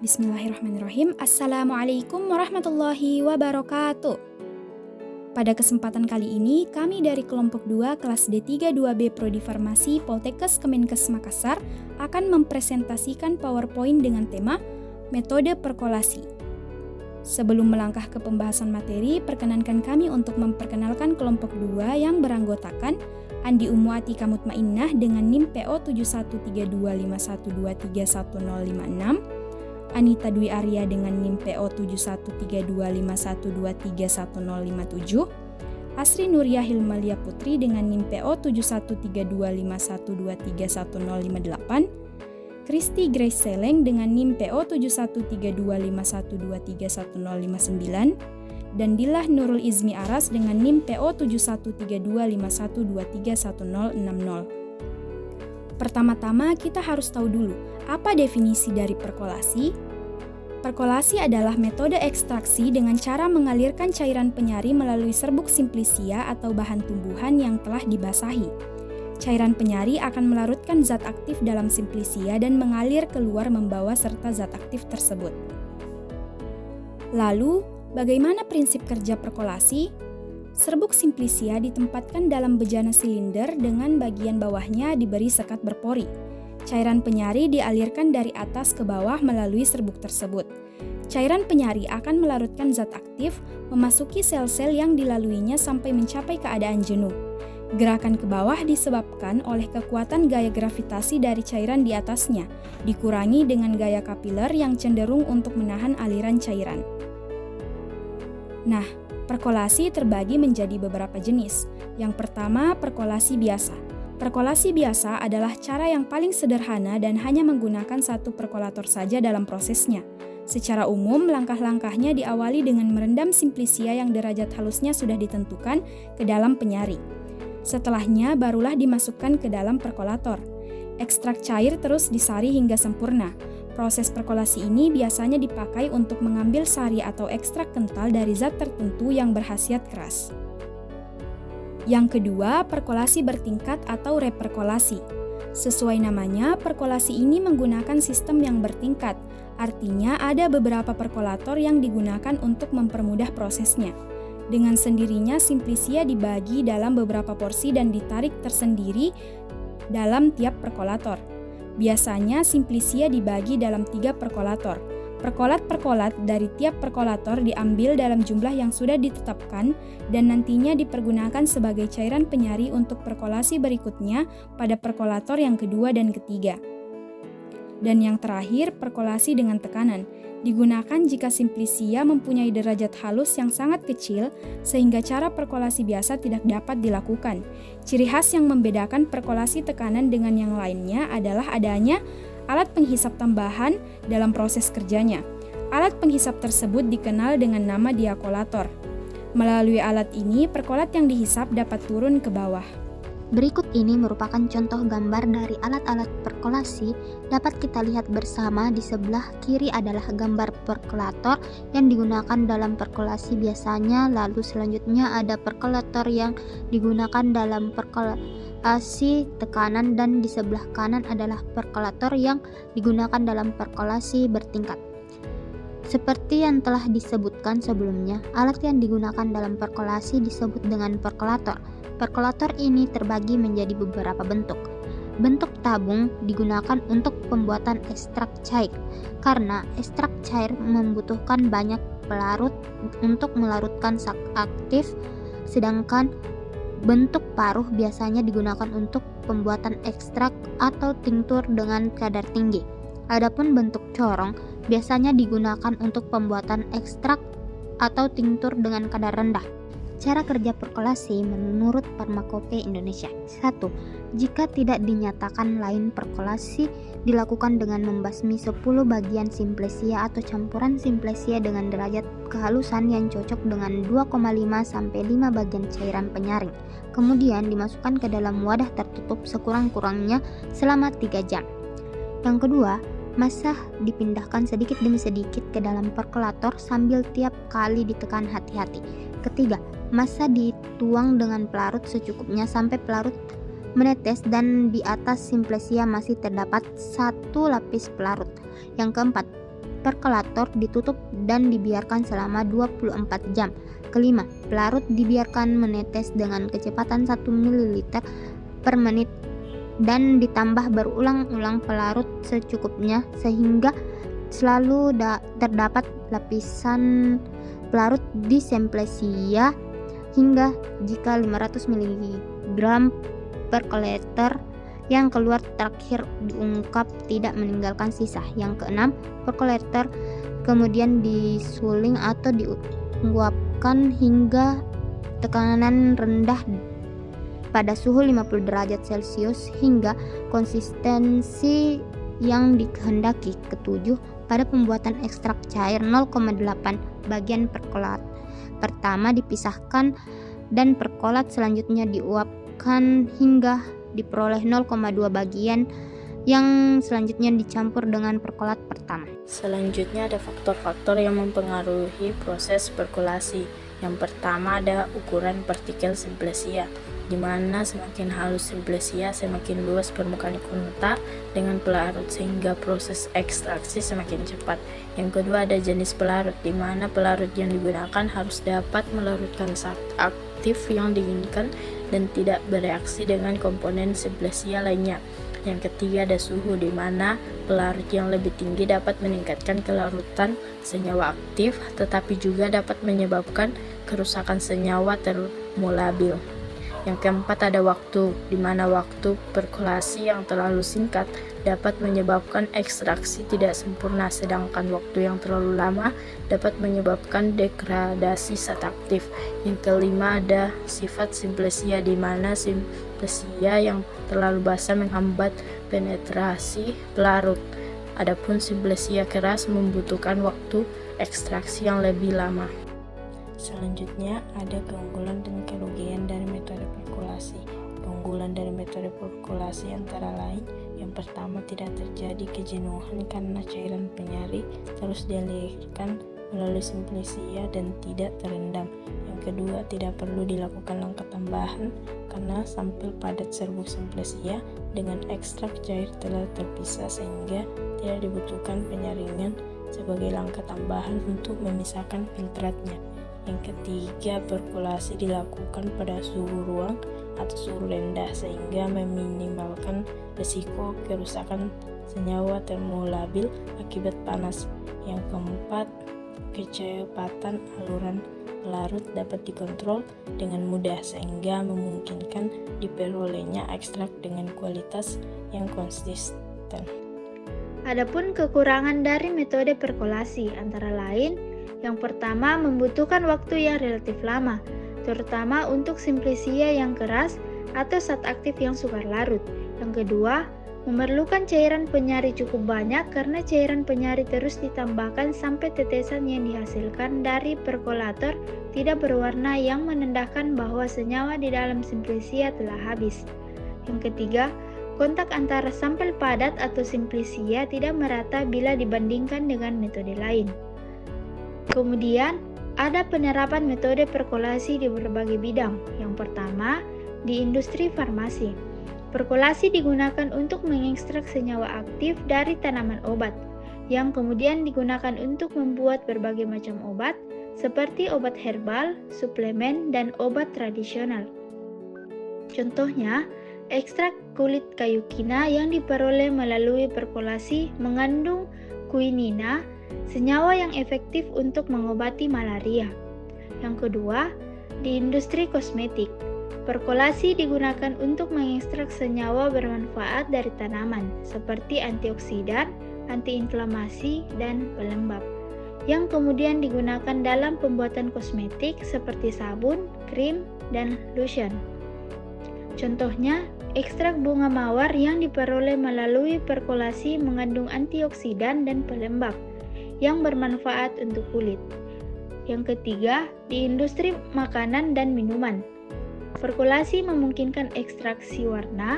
Bismillahirrahmanirrahim. Assalamualaikum warahmatullahi wabarakatuh. Pada kesempatan kali ini, kami dari kelompok 2 kelas D3 2B Prodi Farmasi Poltekkes Kemenkes Makassar akan mempresentasikan PowerPoint dengan tema Metode Perkolasi. Sebelum melangkah ke pembahasan materi, perkenankan kami untuk memperkenalkan kelompok 2 yang beranggotakan Andi Ummu Atika Mutmainnah dengan NIM PO 713251231056, Anita Dwi Arya dengan NIM PO 713251231057, Asri Nuria Hilmalia Putri dengan NIM PO 713251231058, Kristi Grace Seleng dengan NIM PO 713251231059, dan Dilah Nurul Izmi Aras dengan NIM PO 713251231060. Pertama-tama kita harus tahu dulu, apa definisi dari perkolasi? Perkolasi adalah metode ekstraksi dengan cara mengalirkan cairan penyari melalui serbuk simplisia atau bahan tumbuhan yang telah dibasahi. Cairan penyari akan melarutkan zat aktif dalam simplisia dan mengalir keluar membawa serta zat aktif tersebut. Lalu, bagaimana prinsip kerja perkolasi? Serbuk simplisia ditempatkan dalam bejana silinder dengan bagian bawahnya diberi sekat berpori. Cairan penyari dialirkan dari atas ke bawah melalui serbuk tersebut. Cairan penyari akan melarutkan zat aktif, memasuki sel-sel yang dilaluinya sampai mencapai keadaan jenuh. Gerakan ke bawah disebabkan oleh kekuatan gaya gravitasi dari cairan di atasnya, dikurangi dengan gaya kapiler yang cenderung untuk menahan aliran cairan. Nah, perkolasi terbagi menjadi beberapa jenis. Yang pertama, perkolasi biasa. Perkolasi biasa adalah cara yang paling sederhana dan hanya menggunakan satu perkolator saja dalam prosesnya. Secara umum, langkah-langkahnya diawali dengan merendam simplisia yang derajat halusnya sudah ditentukan ke dalam penyari. Setelahnya, barulah dimasukkan ke dalam perkolator. Ekstrak cair terus disari hingga sempurna. Proses perkolasi ini biasanya dipakai untuk mengambil sari atau ekstrak kental dari zat tertentu yang berkhasiat keras. Yang kedua, perkolasi bertingkat atau reperkolasi. Sesuai namanya, perkolasi ini menggunakan sistem yang bertingkat. Artinya ada beberapa perkolator yang digunakan untuk mempermudah prosesnya. Dengan sendirinya, simplisia dibagi dalam beberapa porsi dan ditarik tersendiri dalam tiap perkolator. Biasanya simplisia dibagi dalam 3 perkolator. Perkolat-perkolat dari tiap perkolator diambil dalam jumlah yang sudah ditetapkan dan nantinya dipergunakan sebagai cairan penyari untuk perkolasi berikutnya pada perkolator yang kedua dan ketiga. Dan yang terakhir, perkolasi dengan tekanan. Digunakan jika simplisia mempunyai derajat halus yang sangat kecil sehingga cara perkolasi biasa tidak dapat dilakukan. Ciri khas yang membedakan perkolasi tekanan dengan yang lainnya adalah adanya alat penghisap tambahan dalam proses kerjanya. Alat penghisap tersebut dikenal dengan nama diakolator. Melalui alat ini, perkolat yang dihisap dapat turun ke bawah. Berikut ini merupakan contoh gambar dari alat-alat perkolasi. Dapat kita lihat bersama di sebelah kiri adalah gambar perkolator yang digunakan dalam perkolasi biasanya. Lalu selanjutnya ada perkolator yang digunakan dalam perkolasi tekanan dan di sebelah kanan adalah perkolator yang digunakan dalam perkolasi bertingkat. Seperti yang telah disebutkan sebelumnya, alat yang digunakan dalam perkolasi disebut dengan perkolator. Perkolator ini terbagi menjadi beberapa bentuk. Bentuk tabung digunakan untuk pembuatan ekstrak cair, karena ekstrak cair membutuhkan banyak pelarut untuk melarutkan zat aktif, sedangkan bentuk paruh biasanya digunakan untuk pembuatan ekstrak atau tinktur dengan kadar tinggi. Adapun bentuk corong biasanya digunakan untuk pembuatan ekstrak atau tinktur dengan kadar rendah. Cara kerja perkolasi menurut Farmakope Indonesia. 1. Jika tidak dinyatakan lain, perkolasi dilakukan dengan membasmi 10 bagian simplisia atau campuran simplisia dengan derajat kehalusan yang cocok dengan 2,5 sampai 5 bagian cairan penyaring. Kemudian dimasukkan ke dalam wadah tertutup sekurang-kurangnya selama 3 jam. Yang kedua, massa dipindahkan sedikit demi sedikit ke dalam perkolator sambil tiap kali ditekan hati-hati. Ketiga, massa dituang dengan pelarut secukupnya sampai pelarut menetes dan di atas simplisia masih terdapat satu lapis pelarut. Yang keempat, perkolator ditutup dan dibiarkan selama 24 jam. Kelima, pelarut dibiarkan menetes dengan kecepatan 1 ml per menit dan ditambah berulang-ulang pelarut secukupnya sehingga selalu terdapat lapisan pelarut di Simplicia hingga jika 500 mg perkolator yang keluar terakhir diungkap tidak meninggalkan sisa. Yang keenam, perkolator kemudian disuling atau diuapkan hingga tekanan rendah pada suhu 50 derajat Celcius hingga konsistensi yang dikehendaki. Ketujuh, pada pembuatan ekstrak cair 0,8 bagian perkolat pertama dipisahkan dan perkolat selanjutnya diuapkan hingga diperoleh 0,2 bagian yang selanjutnya dicampur dengan perkolat pertama. Selanjutnya ada faktor-faktor yang mempengaruhi proses perkolasi. Yang pertama ada ukuran partikel Simplicia, di mana semakin halus Simplicia semakin luas permukaan kontak dengan pelarut sehingga proses ekstraksi semakin cepat. Yang kedua ada jenis pelarut, di mana pelarut yang digunakan harus dapat melarutkan zat aktif yang diinginkan dan tidak bereaksi dengan komponen Simplicia lainnya. Yang ketiga ada suhu, di mana pelarut yang lebih tinggi dapat meningkatkan kelarutan senyawa aktif tetapi juga dapat menyebabkan kerusakan senyawa termolabil. Yang keempat ada waktu, di mana waktu perkolasi yang terlalu singkat dapat menyebabkan ekstraksi tidak sempurna, sedangkan waktu yang terlalu lama dapat menyebabkan degradasi zat aktif. Yang kelima ada sifat Simplicia, di mana Simplicia yang terlalu basah menghambat penetrasi pelarut. Adapun Simplicia keras membutuhkan waktu ekstraksi yang lebih lama. Selanjutnya ada keunggulan dan kerugian dari metode perkolasi. Keunggulan dari metode perkolasi antara lain, yang pertama tidak terjadi kejenuhan karena cairan penyari terus dialirkan melalui Simplicia dan tidak terendam. Yang kedua, tidak perlu dilakukan langkah tambahan karena sampel padat serbuk Simplicia dengan ekstrak cair telah terpisah sehingga tidak dibutuhkan penyaringan sebagai langkah tambahan untuk memisahkan filtratnya. Yang ketiga, perkolasi dilakukan pada suhu ruang atau suhu rendah sehingga meminimalkan risiko kerusakan senyawa termolabil akibat panas. Yang keempat, kecepatan aluran pelarut dapat dikontrol dengan mudah sehingga memungkinkan diperolehnya ekstrak dengan kualitas yang konsisten. Adapun kekurangan dari metode perkolasi antara lain, yang pertama membutuhkan waktu yang relatif lama, terutama untuk Simplicia yang keras atau zat aktif yang sukar larut. Yang kedua, memerlukan cairan penyari cukup banyak karena cairan penyari terus ditambahkan sampai tetesan yang dihasilkan dari perkolator tidak berwarna yang menandakan bahwa senyawa di dalam Simplicia telah habis. Yang ketiga, kontak antara sampel padat atau Simplicia tidak merata bila dibandingkan dengan metode lain. Kemudian, ada penerapan metode perkolasi di berbagai bidang. Yang pertama, di industri farmasi. Perkolasi digunakan untuk mengekstrak senyawa aktif dari tanaman obat, yang kemudian digunakan untuk membuat berbagai macam obat, seperti obat herbal, suplemen, dan obat tradisional. Contohnya, ekstrak kulit kayu kina yang diperoleh melalui perkolasi mengandung quinina, senyawa yang efektif untuk mengobati malaria. Yang kedua, di industri kosmetik. Perkolasi digunakan untuk mengekstrak senyawa bermanfaat dari tanaman, seperti antioksidan, antiinflamasi, dan pelembab, yang kemudian digunakan dalam pembuatan kosmetik seperti sabun, krim, dan lotion. Contohnya, ekstrak bunga mawar yang diperoleh melalui perkolasi mengandung antioksidan dan pelembab yang bermanfaat untuk kulit. Yang ketiga, di industri makanan dan minuman. Perkolasi memungkinkan ekstraksi warna,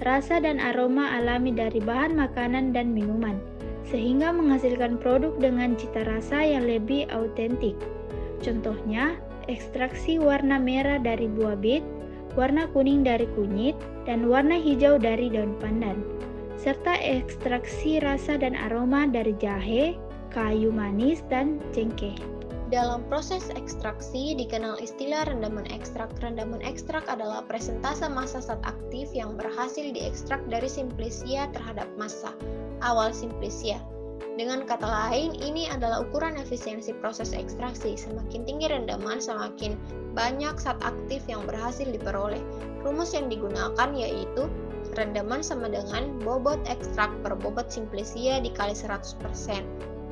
rasa dan aroma alami dari bahan makanan dan minuman, sehingga menghasilkan produk dengan cita rasa yang lebih autentik. Contohnya, ekstraksi warna merah dari buah bit, warna kuning dari kunyit, dan warna hijau dari daun pandan, serta ekstraksi rasa dan aroma dari jahe, kayu manis, dan cengkeh. Dalam proses ekstraksi dikenal istilah rendaman ekstrak. Rendaman ekstrak adalah presentase massa zat aktif yang berhasil diekstrak dari simplisia terhadap massa awal simplisia. Dengan kata lain, ini adalah ukuran efisiensi proses ekstraksi. Semakin tinggi rendaman, semakin banyak zat aktif yang berhasil diperoleh. Rumus yang digunakan yaitu rendaman sama dengan bobot ekstrak per bobot simplisia dikali 100%.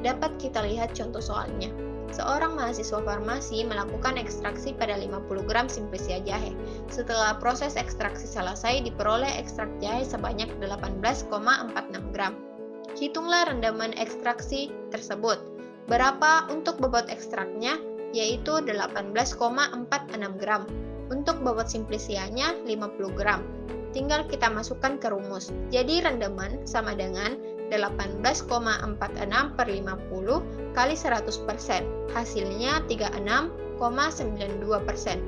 Dapat kita lihat contoh soalnya. Seorang mahasiswa farmasi melakukan ekstraksi pada 50 gram simplisia jahe. Setelah proses ekstraksi selesai, diperoleh ekstrak jahe sebanyak 18,46 gram. Hitunglah rendaman ekstraksi tersebut. Berapa untuk bobot ekstraknya? Yaitu 18,46 gram. Untuk bobot simplisianya 50 gram. Tinggal kita masukkan ke rumus. Jadi rendaman sama dengan 18,46 per 50 kali 100%. Hasilnya 36,92%.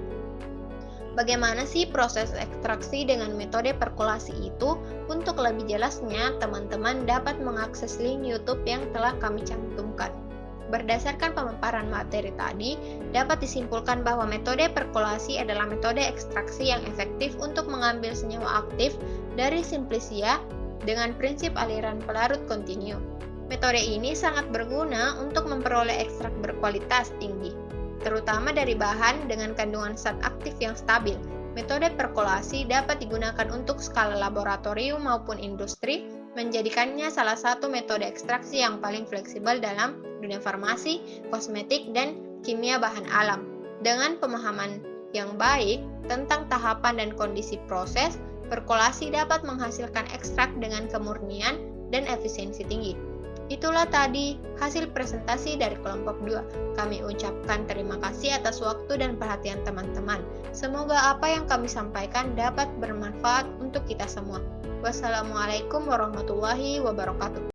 Bagaimana sih proses ekstraksi dengan metode perkolasi itu? Untuk lebih jelasnya, teman-teman dapat mengakses link YouTube yang telah kami cantumkan. Berdasarkan pemaparan materi tadi, dapat disimpulkan bahwa metode perkolasi adalah metode ekstraksi yang efektif untuk mengambil senyawa aktif dari simplisia dengan prinsip aliran pelarut kontinu. Metode ini sangat berguna untuk memperoleh ekstrak berkualitas tinggi, terutama dari bahan dengan kandungan zat aktif yang stabil. Metode perkolasi dapat digunakan untuk skala laboratorium maupun industri, menjadikannya salah satu metode ekstraksi yang paling fleksibel dalam dunia farmasi, kosmetik, dan kimia bahan alam. Dengan pemahaman yang baik tentang tahapan dan kondisi proses, perkolasi dapat menghasilkan ekstrak dengan kemurnian dan efisiensi tinggi. Itulah tadi hasil presentasi dari kelompok 2. Kami ucapkan terima kasih atas waktu dan perhatian teman-teman. Semoga apa yang kami sampaikan dapat bermanfaat untuk kita semua. Wassalamualaikum warahmatullahi wabarakatuh.